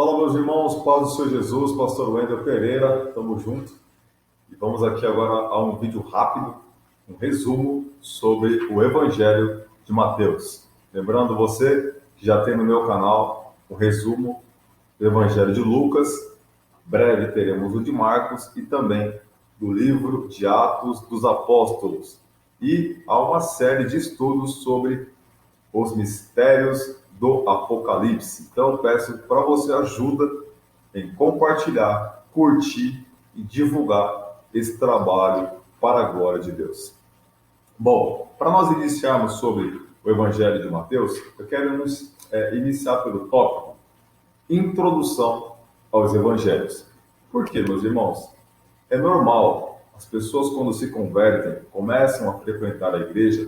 Fala, meus irmãos, paz do Senhor Jesus, pastor Wendel Pereira, estamos juntos. E vamos aqui agora a um vídeo rápido, um resumo sobre o Evangelho de Mateus. Lembrando você que já tem no meu canal o resumo do Evangelho de Lucas, breve teremos o de Marcos e também do livro de Atos dos Apóstolos. E há uma série de estudos sobre os mistérios do Apocalipse. Então, peço para você ajuda em compartilhar, curtir e divulgar esse trabalho para a glória de Deus. Bom, para nós iniciarmos sobre o Evangelho de Mateus, eu quero iniciar pelo tópico Introdução aos Evangelhos. Por quê, meus irmãos? É normal as pessoas, quando se convertem, começam a frequentar a igreja,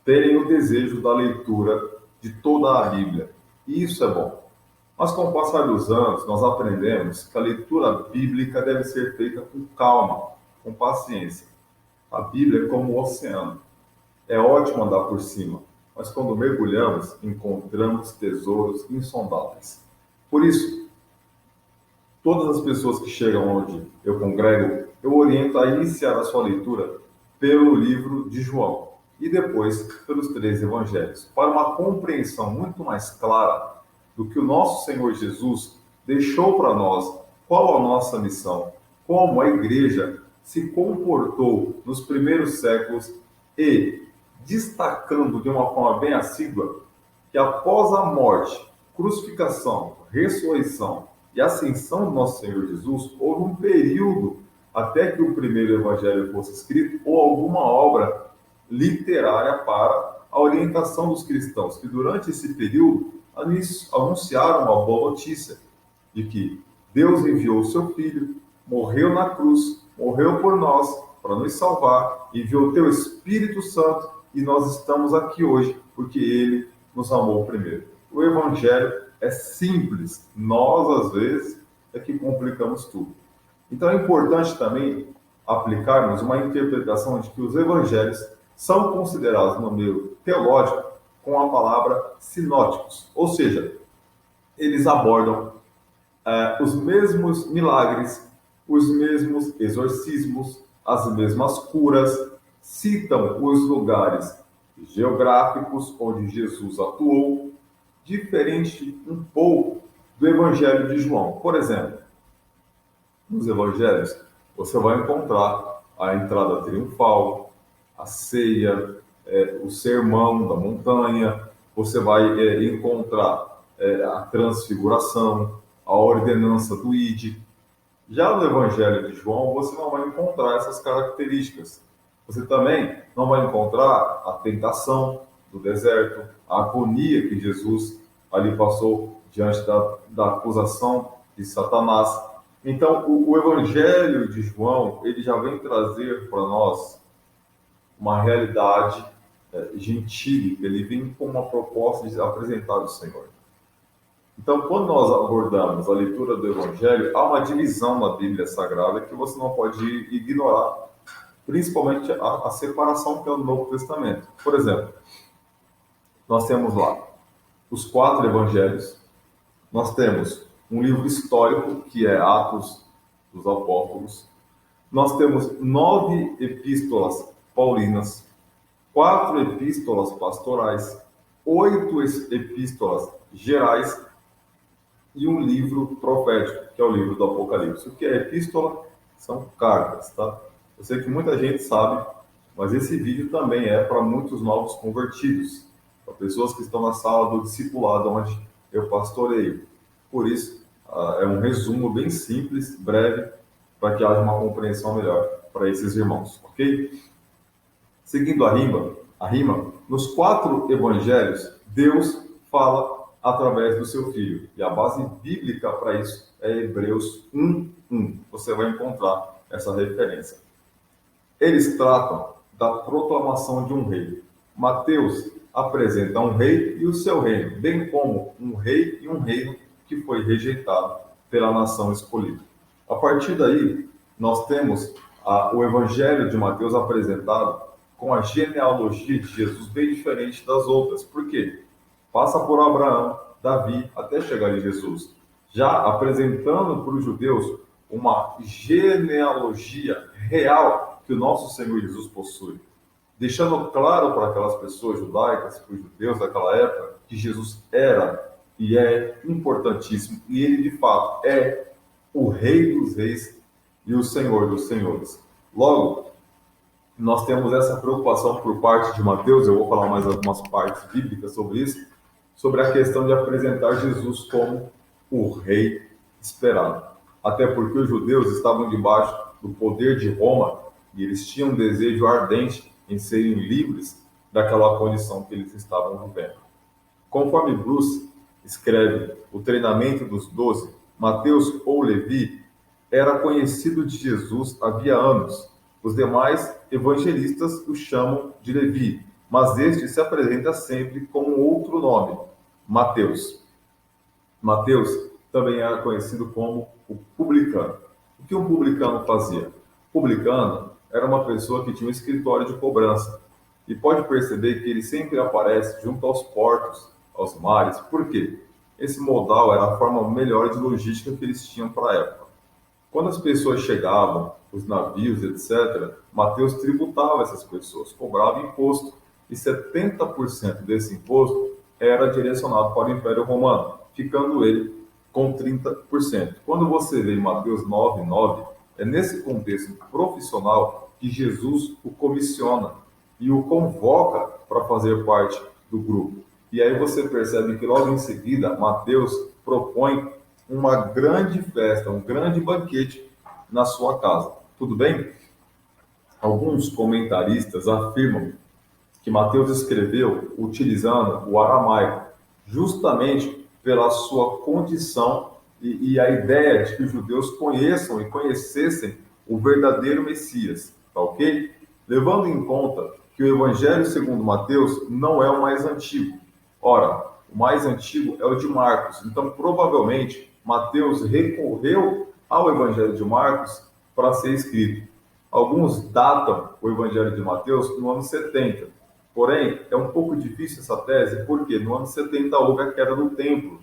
terem o desejo da leitura de toda a Bíblia. E isso é bom. Mas com o passar dos anos, nós aprendemos que a leitura bíblica deve ser feita com calma, com paciência. A Bíblia é como o oceano. É ótimo andar por cima, mas quando mergulhamos, encontramos tesouros insondáveis. Por isso, todas as pessoas que chegam onde eu congrego, eu oriento a iniciar a sua leitura pelo livro de João e depois pelos 3 evangelhos, para uma compreensão muito mais clara do que o nosso Senhor Jesus deixou para nós, qual a nossa missão, como a igreja se comportou nos primeiros séculos e destacando de uma forma bem assídua que após a morte, crucificação, ressurreição e ascensão do nosso Senhor Jesus, houve um período até que o primeiro evangelho fosse escrito ou alguma obra literária para a orientação dos cristãos, que durante esse período anunciaram uma boa notícia de que Deus enviou o seu Filho, morreu na cruz, morreu por nós para nos salvar, enviou o teu Espírito Santo e nós estamos aqui hoje porque Ele nos amou primeiro. O Evangelho é simples, nós às vezes é que complicamos tudo. Então é importante também aplicarmos uma interpretação de que os Evangelhos são considerados no meio teológico com a palavra sinóticos, ou seja, eles abordam os mesmos milagres, os mesmos exorcismos, as mesmas curas, citam os lugares geográficos onde Jesus atuou, diferente um pouco do Evangelho de João. Por exemplo, nos Evangelhos você vai encontrar a entrada triunfal, a ceia, o sermão da montanha, você vai encontrar a transfiguração, a ordenança do Ide. Já no Evangelho de João, você não vai encontrar essas características. Você também não vai encontrar a tentação do deserto, a agonia que Jesus ali passou diante da acusação de Satanás. Então, o Evangelho de João, ele já vem trazer para nós uma realidade gentílica, ele vem com uma proposta de apresentar o Senhor. Então, quando nós abordamos a leitura do Evangelho, há uma divisão na Bíblia Sagrada que você não pode ignorar, principalmente a separação pelo Novo Testamento. Por exemplo, nós temos lá os 4 Evangelhos, nós temos um livro histórico, que é Atos dos Apóstolos, nós temos 9 epístolas paulinas, 4 epístolas pastorais, 8 epístolas gerais e um livro profético, que é o livro do Apocalipse. O que é epístola? São cartas, tá? Eu sei que muita gente sabe, mas esse vídeo também é para muitos novos convertidos, para pessoas que estão na sala do discipulado, onde eu pastoreio. Por isso, é um resumo bem simples, breve, para que haja uma compreensão melhor para esses irmãos, ok? Seguindo a rima, nos 4 evangelhos, Deus fala através do seu Filho. E a base bíblica para isso é Hebreus 1:1. Você vai encontrar essa referência. Eles tratam da proclamação de um rei. Mateus apresenta um rei e o seu reino, bem como um rei e um reino que foi rejeitado pela nação escolhida. A partir daí, nós temos o Evangelho de Mateus apresentado com a genealogia de Jesus bem diferente das outras. Por quê? Passa por Abraão, Davi, até chegar em Jesus. já apresentando para os judeus uma genealogia real que o nosso Senhor Jesus possui, deixando claro para aquelas pessoas judaicas, para os judeus daquela época, que Jesus era e é importantíssimo, e ele de fato é o Rei dos Reis e o Senhor dos Senhores. Logo, nós temos essa preocupação por parte de Mateus, eu vou falar mais algumas partes bíblicas sobre isso, sobre a questão de apresentar Jesus como o rei esperado. Até porque os judeus estavam debaixo do poder de Roma e eles tinham um desejo ardente em serem livres daquela condição que eles estavam vivendo. Conforme Bruce escreve o treinamento dos 12, Mateus ou Levi era conhecido de Jesus havia anos. Os demais evangelistas o chamam de Levi, mas este se apresenta sempre com outro nome, Mateus. Mateus também era conhecido como o publicano. O que um publicano fazia? O publicano era uma pessoa que tinha um escritório de cobrança. E pode perceber que ele sempre aparece junto aos portos, aos mares. Por quê? Esse modal era a forma melhor de logística que eles tinham para a época. Quando as pessoas chegavam, os navios, etc., Mateus tributava essas pessoas, cobrava imposto, e 70% desse imposto era direcionado para o Império Romano, ficando ele com 30%. Quando você vê em Mateus 9:9, é nesse contexto profissional que Jesus o comissiona e o convoca para fazer parte do grupo. E aí você percebe que logo em seguida Mateus propõe uma grande festa, um grande banquete na sua casa. Tudo bem? Alguns comentaristas afirmam que Mateus escreveu utilizando o aramaico, justamente pela sua condição e a ideia de que os judeus conheçam e conhecessem o verdadeiro Messias, tá ok? Levando em conta que o Evangelho segundo Mateus não é o mais antigo. Ora, o mais antigo é o de Marcos, então provavelmente Mateus recorreu ao Evangelho de Marcos para ser escrito. Alguns datam o Evangelho de Mateus no ano 70. Porém, é um pouco difícil essa tese, porque no ano 70 houve a queda do templo.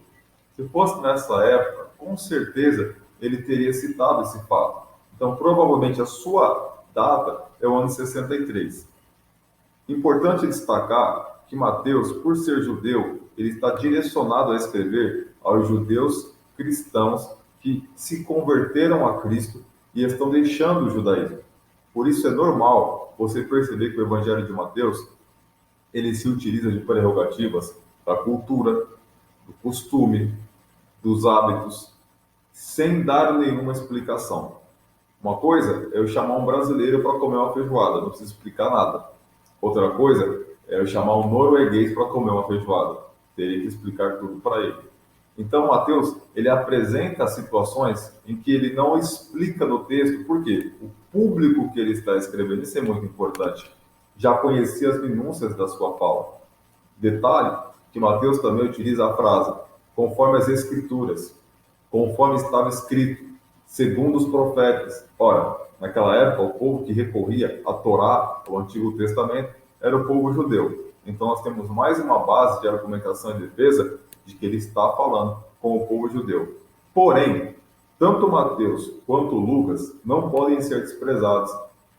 Se fosse nessa época, com certeza ele teria citado esse fato. Então, provavelmente a sua data é o ano 63. Importante destacar que Mateus, por ser judeu, ele está direcionado a escrever aos judeus cristãos que se converteram a Cristo e estão deixando o judaísmo. Por isso é normal você perceber que o Evangelho de Mateus ele se utiliza de prerrogativas da cultura, do costume, dos hábitos, sem dar nenhuma explicação. Uma coisa é eu chamar um brasileiro para comer uma feijoada, não preciso explicar nada. Outra coisa é eu chamar um norueguês para comer uma feijoada, teria que explicar tudo para ele. Então, Mateus, ele apresenta situações em que ele não explica no texto, por quê? O público que ele está escrevendo, isso é muito importante, já conhecia as minúcias da sua fala. Detalhe que Mateus também utiliza a frase, conforme as Escrituras, conforme estava escrito, segundo os profetas. Ora, naquela época, o povo que recorria à Torá, o Antigo Testamento, era o povo judeu. Então, nós temos mais uma base de argumentação e defesa de que ele está falando com o povo judeu. Porém, tanto Mateus quanto Lucas não podem ser desprezados.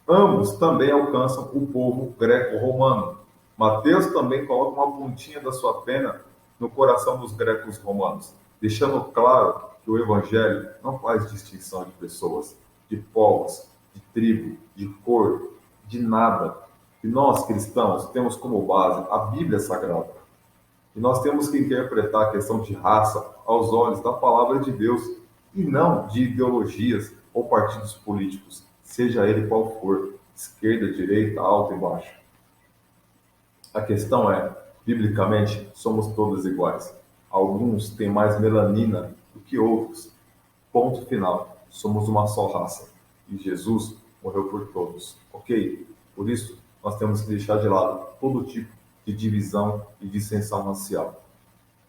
Ambos também alcançam o povo greco-romano. Mateus também coloca uma pontinha da sua pena no coração dos grecos romanos, deixando claro que o Evangelho não faz distinção de pessoas, de povos, de tribo, de cor, de nada. E nós, cristãos, temos como base a Bíblia Sagrada. E nós temos que interpretar a questão de raça aos olhos da palavra de Deus e não de ideologias ou partidos políticos, seja ele qual for, esquerda, direita, alto e baixo. A questão é, biblicamente, somos todos iguais. Alguns têm mais melanina do que outros. Ponto final. Somos uma só raça. E Jesus morreu por todos. Ok? Por isso, nós temos que deixar de lado todo tipo de divisão e dissensão racial.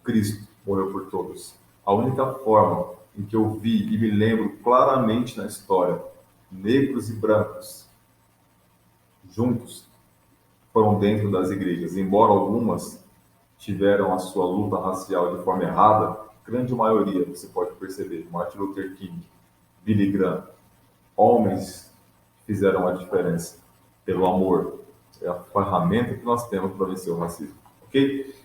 Cristo morreu por todos. A única forma em que eu vi e me lembro claramente na história, negros e brancos, juntos, foram dentro das igrejas. Embora algumas tiveram a sua luta racial de forma errada, grande maioria, você pode perceber. Martin Luther King, Billy Graham, homens que fizeram a diferença pelo amor. É a ferramenta que nós temos para vencer o racismo, ok?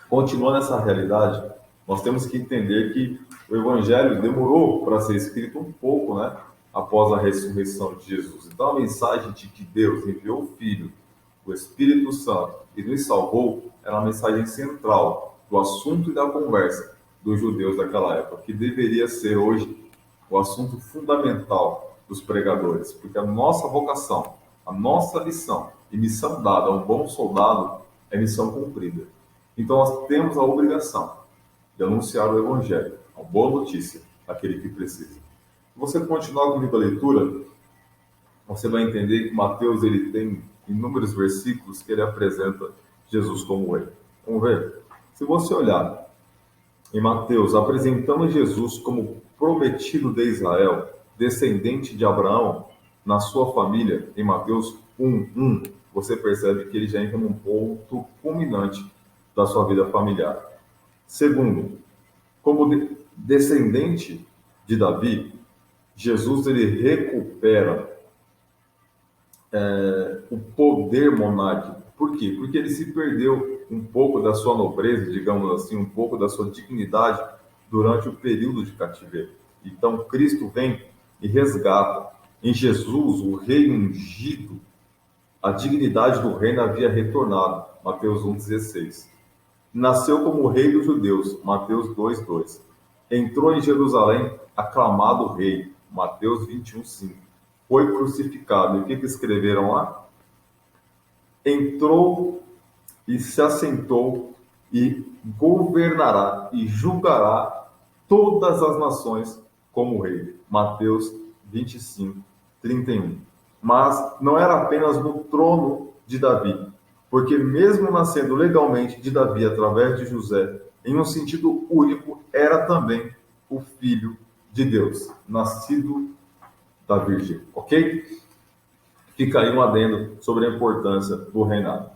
Continuando essa realidade, nós temos que entender que o Evangelho demorou para ser escrito um pouco, né? Após a ressurreição de Jesus. Então, a mensagem de que Deus enviou o Filho, o Espírito Santo, e nos salvou, era uma mensagem central do assunto e da conversa dos judeus daquela época, que deveria ser hoje o assunto fundamental dos pregadores, porque a nossa vocação, a nossa lição e missão dada a um bom soldado é missão cumprida. Então, nós temos a obrigação de anunciar o Evangelho, a boa notícia àquele que precisa. Se você continuar comigo a leitura, você vai entender que Mateus ele tem inúmeros versículos que ele apresenta Jesus como ele. Vamos ver? Se você olhar em Mateus, apresentando Jesus como prometido de Israel, descendente de Abraão, na sua família, em Mateus 1:1, você percebe que ele já entra num ponto culminante da sua vida familiar. Segundo, como descendente de Davi, Jesus ele recupera o poder monárquico. Por quê? Porque ele se perdeu um pouco da sua nobreza, digamos assim, um pouco da sua dignidade durante o período de cativeiro. Então, Cristo vem e resgata. Em Jesus, o rei ungido, a dignidade do reino havia retornado. Mateus 1,16. Nasceu como rei dos judeus. Mateus 2,2. Entrou em Jerusalém, aclamado rei. Mateus 21,5. Foi crucificado. E o que escreveram lá? Entrou e se assentou e governará e julgará todas as nações como rei. Mateus 25:31. Mas não era apenas no trono de Davi, porque mesmo nascendo legalmente de Davi através de José, em um sentido único, era também o Filho de Deus, nascido da Virgem, ok? Fica aí um adendo sobre a importância do reinado.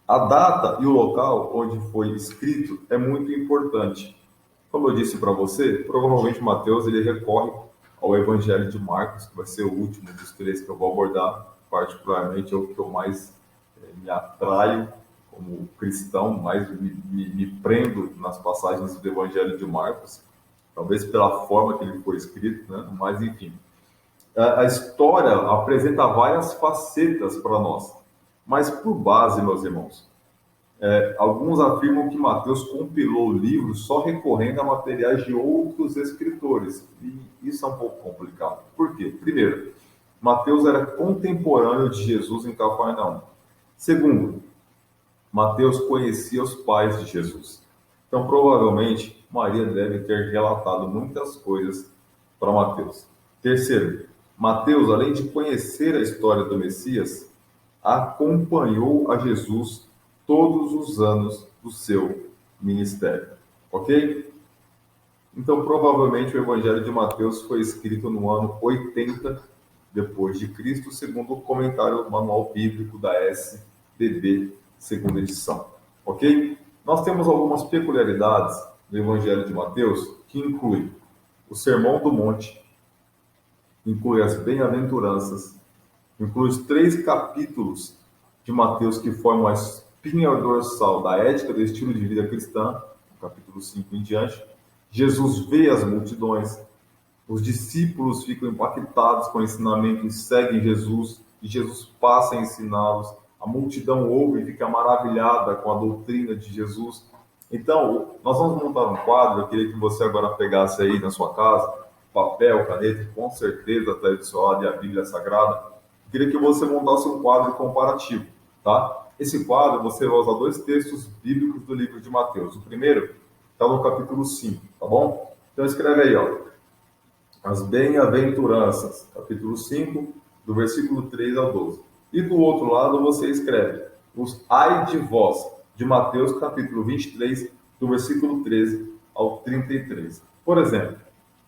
A data e o local onde foi escrito é muito importante. Como eu disse para você, provavelmente Mateus ele recorre ao Evangelho de Marcos, que vai ser o último dos três que eu vou abordar. Particularmente é o que eu mais me atraio como cristão, mais me prendo nas passagens do Evangelho de Marcos, talvez pela forma que ele foi escrito, né? Mas enfim. A história apresenta várias facetas para nós, mas por base, meus irmãos, alguns afirmam que Mateus compilou o livro só recorrendo a materiais de outros escritores, e isso é um pouco complicado. Por quê? Primeiro, Mateus era contemporâneo de Jesus em Cafarnaum. Segundo, Mateus conhecia os pais de Jesus. Então, provavelmente, Maria deve ter relatado muitas coisas para Mateus. Terceiro, Mateus, além de conhecer a história do Messias, acompanhou a Jesus todos os anos do seu ministério. Ok? Então, provavelmente, o Evangelho de Mateus foi escrito no ano 80 depois de Cristo, segundo o comentário manual bíblico da SBB, segunda edição. Ok? Nós temos algumas peculiaridades no Evangelho de Mateus, que inclui o Sermão do Monte, inclui as bem-aventuranças, inclui os 3 capítulos de Mateus que formam a espinha dorsal da ética do estilo de vida cristã, capítulo 5 em diante. Jesus vê as multidões, os discípulos ficam impactados com o ensinamento e seguem Jesus, e Jesus passa a ensiná-los. A multidão ouve e fica maravilhada com a doutrina de Jesus. Então, nós vamos montar um quadro. Eu queria que você agora pegasse aí na sua casa papel, caneta, com certeza está aí do seu lado, e a Bíblia Sagrada. Eu queria que você montasse um quadro comparativo, tá? Esse quadro você vai usar 2 textos bíblicos do livro de Mateus. O primeiro está no capítulo 5, tá bom? Então escreve aí, ó. As bem-aventuranças, capítulo 5, do versículo 3 ao 12. E do outro lado você escreve os ai de vós, de Mateus, capítulo 23, do versículo 13 ao 33. Por exemplo,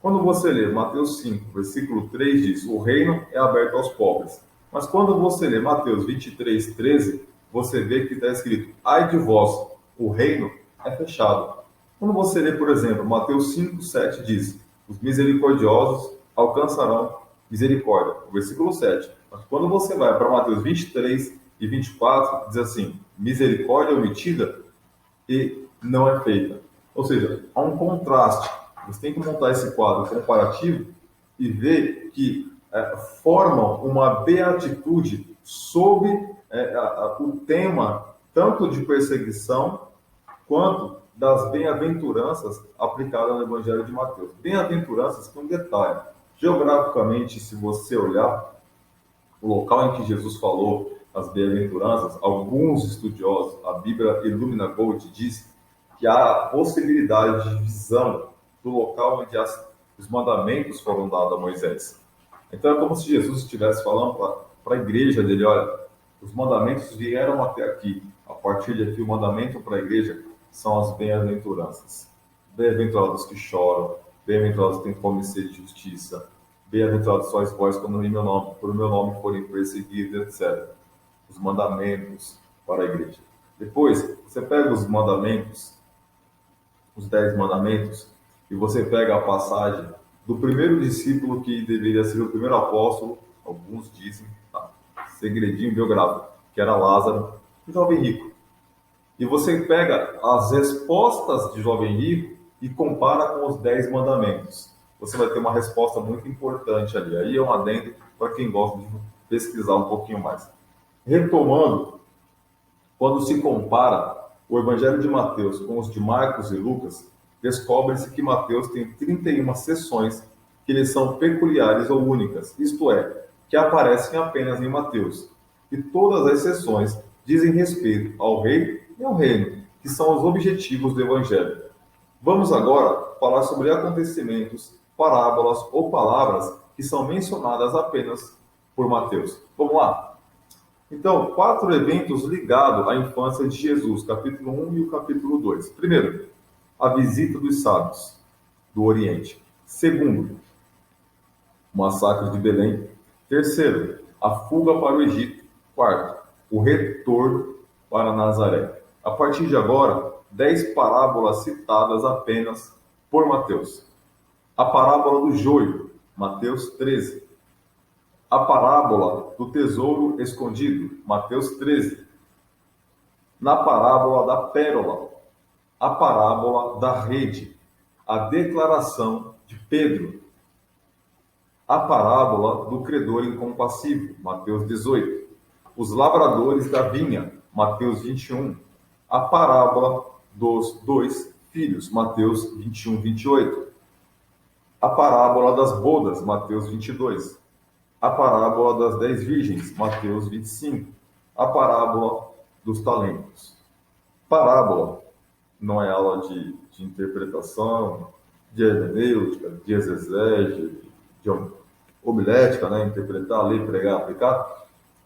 quando você lê Mateus 5, versículo 3, diz: o reino é aberto aos pobres. Mas quando você lê Mateus 23, 13, você vê que está escrito: ai de vós, o reino é fechado. Quando você lê, por exemplo, Mateus 5, 7 diz: os misericordiosos alcançarão misericórdia. O versículo 7. Mas quando você vai para Mateus 23 e 24, diz assim: misericórdia omitida e não é feita. Ou seja, há um contraste. Você tem que montar esse quadro comparativo e ver que formam uma beatitude sob o tema tanto de perseguição quanto das bem-aventuranças aplicadas no Evangelho de Mateus. Bem-aventuranças com detalhe. Geograficamente, se você olhar o local em que Jesus falou as bem-aventuranças, alguns estudiosos, a Bíblia Illumina Gold diz que há a possibilidade de visão do local onde os mandamentos foram dados a Moisés. Então é como se Jesus estivesse falando para a igreja dele: olha, os mandamentos vieram até aqui. A partir de aqui, o mandamento para a igreja são as bem-aventuranças. Bem-aventurados que choram, bem-aventurados que têm fome e sede de justiça, bem-aventurados sois vós quando no meu nome, por meu nome forem perseguidos, etc. Os mandamentos para a igreja. Depois, você pega os mandamentos, os 10 mandamentos, e você pega a passagem do primeiro discípulo que deveria ser o primeiro apóstolo, alguns dizem, tá? Segredinho biográfico, que era Lázaro, o jovem rico. E você pega as respostas de jovem rico e compara com os 10 mandamentos. Você vai ter uma resposta muito importante ali. Aí é um adendo para quem gosta de pesquisar um pouquinho mais. Retomando, quando se compara o Evangelho de Mateus com os de Marcos e Lucas, descobre-se que Mateus tem 31 seções que lhe são peculiares ou únicas, isto é, que aparecem apenas em Mateus. E todas as seções dizem respeito ao rei e ao reino, que são os objetivos do Evangelho. Vamos agora falar sobre acontecimentos, parábolas ou palavras que são mencionadas apenas por Mateus. Vamos lá? Então, 4 eventos ligados à infância de Jesus, capítulo 1 e o capítulo 2. Primeiro, a visita dos sábios do Oriente. Segundo, o massacre de Belém. Terceiro, a fuga para o Egito. Quarto, o retorno para Nazaré. A partir de agora, 10 parábolas citadas apenas por Mateus. A parábola do joio, Mateus 13. A parábola do tesouro escondido, Mateus 13. Na parábola da pérola, a parábola da rede, a declaração de Pedro, a parábola do credor incompassivo, Mateus 18. Os lavradores da vinha, Mateus 21. A parábola dos 2 filhos, Mateus 21, 28. A parábola das bodas, Mateus 22. A parábola das 10 virgens, Mateus 25. A parábola dos talentos. Parábola não é aula de interpretação, de hermenêutica, de exegese, de homilética, né? Interpretar, ler, pregar, aplicar.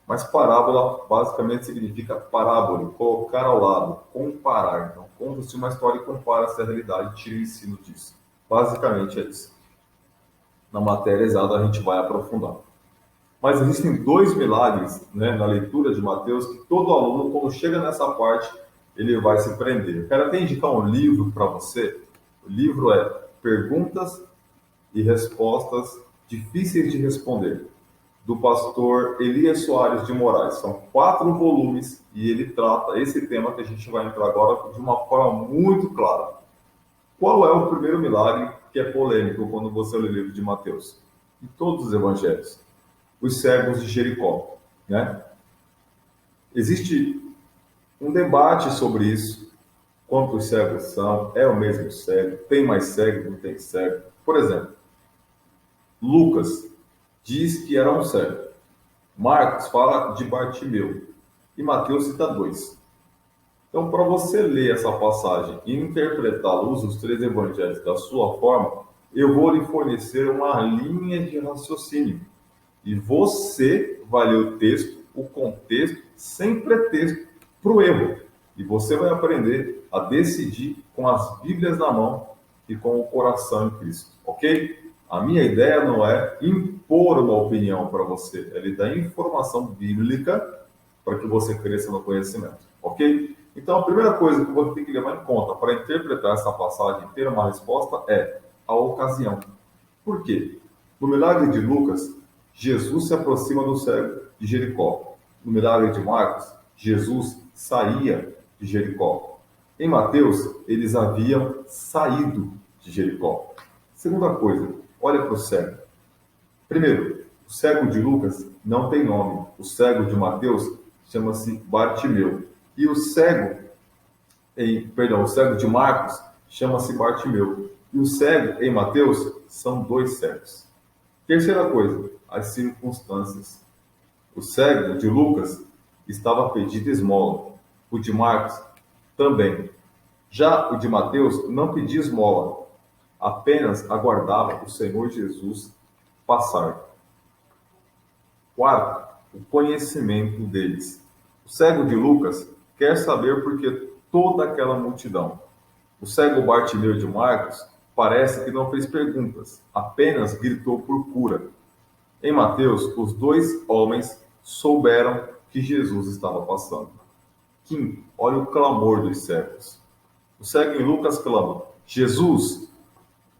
Mas parábola basicamente significa parábola, colocar ao lado, comparar. Então, conta-se uma história e compara-se a realidade e tira o ensino disso. Basicamente é isso. Na matéria exata a gente vai aprofundar. Mas existem 2 milagres, né, na leitura de Mateus que todo aluno, quando chega nessa parte, ele vai se prender. Eu quero até indicar um livro para você. O livro é Perguntas e Respostas Difíceis de Responder, do pastor Elias Soares de Moraes. São 4 volumes e ele trata esse tema que a gente vai entrar agora de uma forma muito clara. Qual é o primeiro milagre que é polêmico quando você lê o livro de Mateus? Em todos os evangelhos. Os cegos de Jericó, né? Existe um debate sobre isso. Quantos cegos são? É o mesmo cego? Tem mais cego? Não tem cego? Por exemplo, Lucas diz que era um cego. Marcos fala de Bartimeu. E Mateus cita 2. Então, para você ler essa passagem e interpretá-la, usa os 3 evangelhos da sua forma, eu vou lhe fornecer uma linha de raciocínio. E você vai ler o texto, o contexto, sem pretexto para o erro. E você vai aprender a decidir com as Bíblias na mão e com o coração em Cristo, ok? A minha ideia não é impor uma opinião para você, é lhe dar informação bíblica para que você cresça no conhecimento, ok? Então, a primeira coisa que você tem que levar em conta para interpretar essa passagem e ter uma resposta é a ocasião. Por quê? No milagre de Lucas, Jesus se aproxima do cego de Jericó. No milagre de Marcos, Jesus saía de Jericó. Em Mateus, eles haviam saído de Jericó. Segunda coisa, olha para o cego. Primeiro, o cego de Lucas não tem nome. O cego de Mateus chama-se Bartimeu. E o cego de Marcos chama-se Bartimeu. E o cego em Mateus são dois cegos. Terceira coisa, as circunstâncias. O cego de Lucas estava pedindo esmola. O de Marcos também. Já o de Mateus não pedia esmola, apenas aguardava o Senhor Jesus passar. Quarto, o conhecimento deles. O cego de Lucas quer saber por que toda aquela multidão. O cego Bartimeu de Marcos parece que não fez perguntas, apenas gritou por cura. Em Mateus, os dois homens souberam que Jesus estava passando. Quinto, olha o clamor dos cegos. O cego em Lucas clama: Jesus,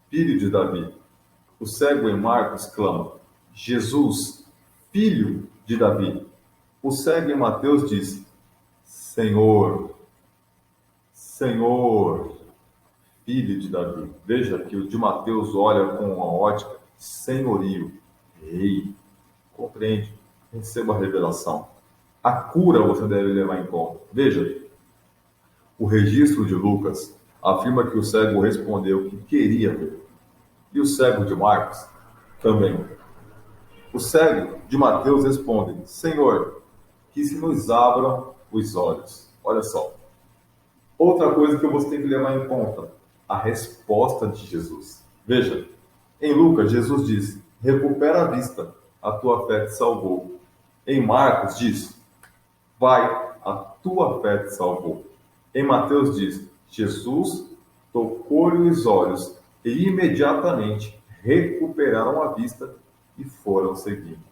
filho de Davi. O cego em Marcos clama: Jesus, filho de Davi. O cego em Mateus diz: Senhor, Senhor, filho de Davi. Veja que o de Mateus olha com uma ótica senhorio. Rei, compreende? Receba a revelação. A cura você deve levar em conta. Veja, o registro de Lucas afirma que o cego respondeu que queria ver. E o cego de Marcos também. O cego de Mateus responde: Senhor, que se nos abram os olhos. Olha só. Outra coisa que você tem que levar em conta, a resposta de Jesus. Veja, em Lucas, Jesus diz: recupera a vista, a tua fé te salvou. Em Marcos diz: vai, a tua fé te salvou. Em Mateus diz: Jesus tocou-lhe os olhos e imediatamente recuperaram a vista e foram seguindo.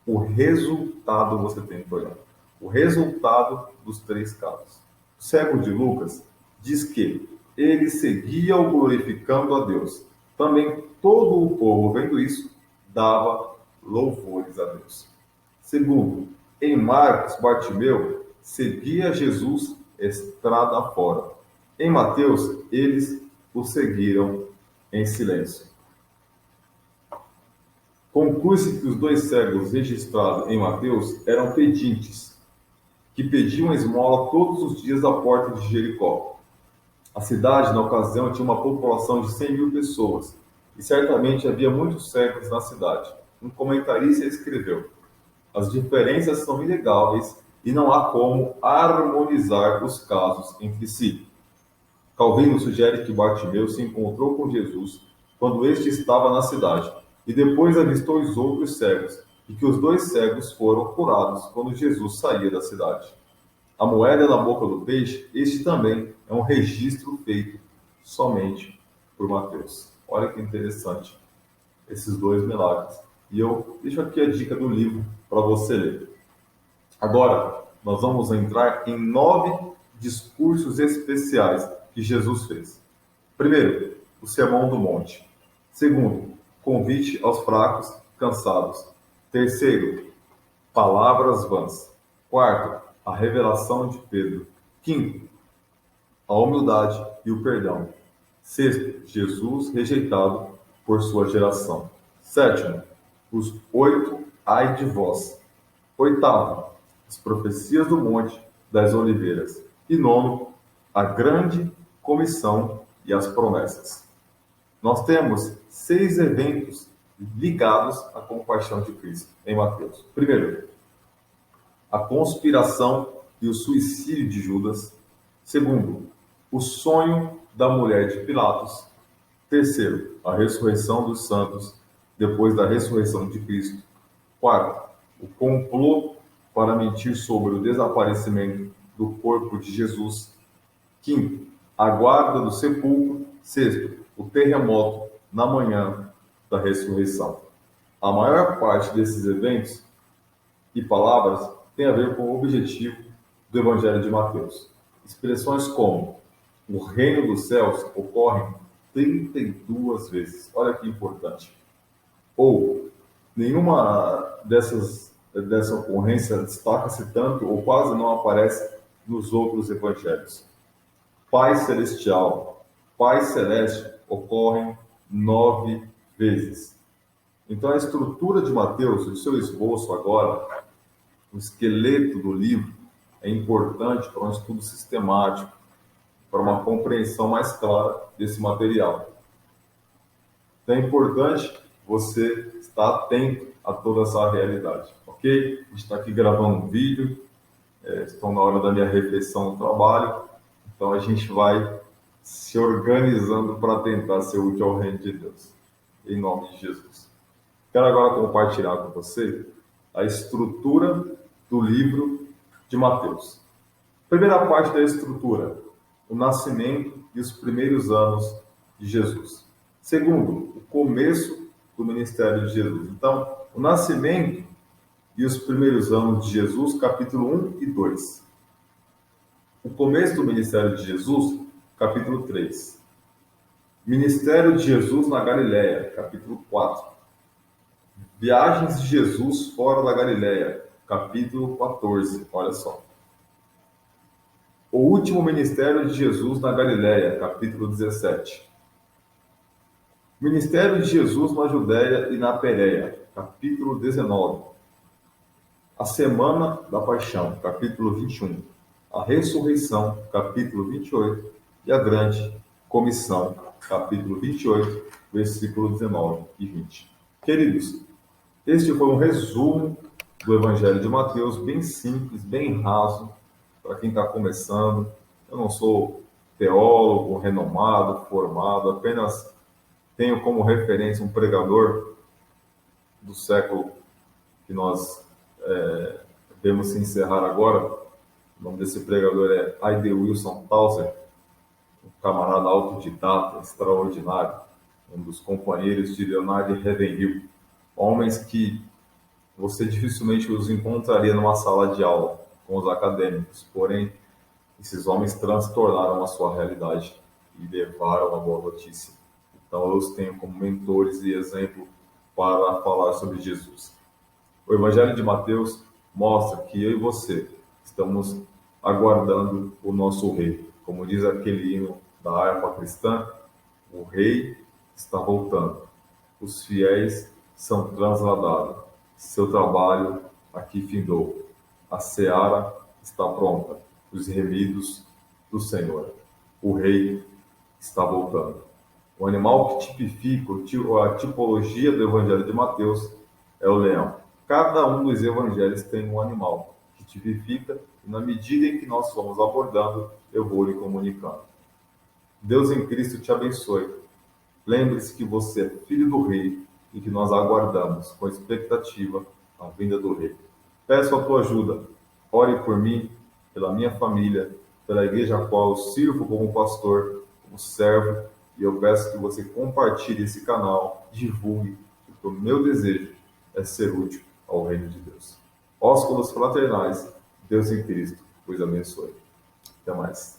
O resultado você tem que olhar. O resultado dos três casos. O cego de Lucas diz que ele seguia o glorificando a Deus. Também todo o povo, vendo isso, dava louvores a Deus. Segundo, em Marcos, Bartimeu seguia Jesus estrada fora. Em Mateus, eles o seguiram em silêncio. Conclui-se que os dois cegos registrados em Mateus eram pedintes, que pediam esmola todos os dias à porta de Jericó. A cidade, na ocasião, tinha uma população de 100 mil pessoas, e certamente havia muitos cegos na cidade. Um comentarista escreveu: as diferenças são inegáveis e não há como harmonizar os casos entre si. Calvino sugere que Bartimeu se encontrou com Jesus quando este estava na cidade, e depois avistou os outros cegos, e que os dois cegos foram curados quando Jesus saía da cidade. A moeda na boca do peixe, este também é um registro feito somente por Mateus. Olha que interessante esses dois milagres. E eu deixo aqui a dica do livro para você ler. Agora, nós vamos entrar em 9 discursos especiais que Jesus fez. Primeiro, o Sermão do Monte. Segundo, convite aos fracos, cansados. Terceiro, palavras vãs. Quarto, a revelação de Pedro. Quinto, a humildade e o perdão. Sexto, Jesus rejeitado por sua geração. Sétimo, os 8 ai de vós. Oitavo, as profecias do Monte das Oliveiras. E nono, a grande comissão e as promessas. Nós temos 6 eventos ligados à compaixão de Cristo em Mateus. Primeiro, a conspiração e o suicídio de Judas. Segundo, o sonho da mulher de Pilatos. Terceiro, a ressurreição dos santos depois da ressurreição de Cristo. Quarto, o complô para mentir sobre o desaparecimento do corpo de Jesus. Quinto, a guarda do sepulcro. Sexto, o terremoto na manhã da ressurreição. A maior parte desses eventos e palavras tem a ver com o objetivo do Evangelho de Mateus. Expressões como o reino dos céus ocorrem 32 vezes. Olha que importante. Ou nenhuma dessa ocorrência destaca-se tanto ou quase não aparece nos outros evangelhos. Pai celestial, Pai celeste ocorrem 9 vezes. Então a estrutura de Mateus, o seu esboço agora, o esqueleto do livro, é importante para um estudo sistemático, para uma compreensão mais clara desse material. Então é importante você estar atento a toda essa realidade, ok? A gente está aqui gravando um vídeo, estou na hora da minha refeição no trabalho, então a gente vai se organizando para tentar ser útil ao reino de Deus, em nome de Jesus. Quero agora compartilhar com você a estrutura do livro de Mateus. Primeira parte da estrutura, o nascimento e os primeiros anos de Jesus. Segundo, o começo do ministério de Jesus. Então, o nascimento e os primeiros anos de Jesus, capítulo 1 e 2. O começo do ministério de Jesus, capítulo 3. Ministério de Jesus na Galileia, capítulo 4. Viagens de Jesus fora da Galileia, capítulo 14. Olha só. O último ministério de Jesus na Galileia, capítulo 17. Ministério de Jesus na Judéia e na Pérea, capítulo 19. A Semana da Paixão, capítulo 21. A Ressurreição, capítulo 28. E a Grande Comissão, capítulo 28, versículo 19 e 20. Queridos, este foi um resumo do Evangelho de Mateus, bem simples, bem raso, para quem está começando. Eu não sou teólogo renomado, formado, apenas tenho como referência um pregador do século que nós devemos se encerrar agora. O nome desse pregador é I.D. Wilson Tauser, um camarada autodidata, extraordinário, um dos companheiros de Leonard Ravenhill, homens que você dificilmente os encontraria numa sala de aula com os acadêmicos, porém, esses homens transtornaram a sua realidade e levaram a boa notícia. Então, eu os tenho como mentores e exemplo para falar sobre Jesus. O Evangelho de Mateus mostra que eu e você estamos aguardando o nosso rei. Como diz aquele hino da harpa cristã, o rei está voltando. Os fiéis são transladados. Seu trabalho aqui findou. A seara está pronta. Os remidos do Senhor. O rei está voltando. O animal que tipifica a tipologia do Evangelho de Mateus é o leão. Cada um dos evangelhos tem um animal que tipifica, e na medida em que nós formos abordando, eu vou lhe comunicando. Deus em Cristo te abençoe. Lembre-se que você é filho do rei e que nós aguardamos com expectativa a vinda do rei. Peço a tua ajuda. Ore por mim, pela minha família, pela igreja a qual eu sirvo como pastor, como servo, e eu peço que você compartilhe esse canal, divulgue, porque o meu desejo é ser útil ao reino de Deus. Ósculos fraternais, Deus em Cristo, pois abençoe. Até mais.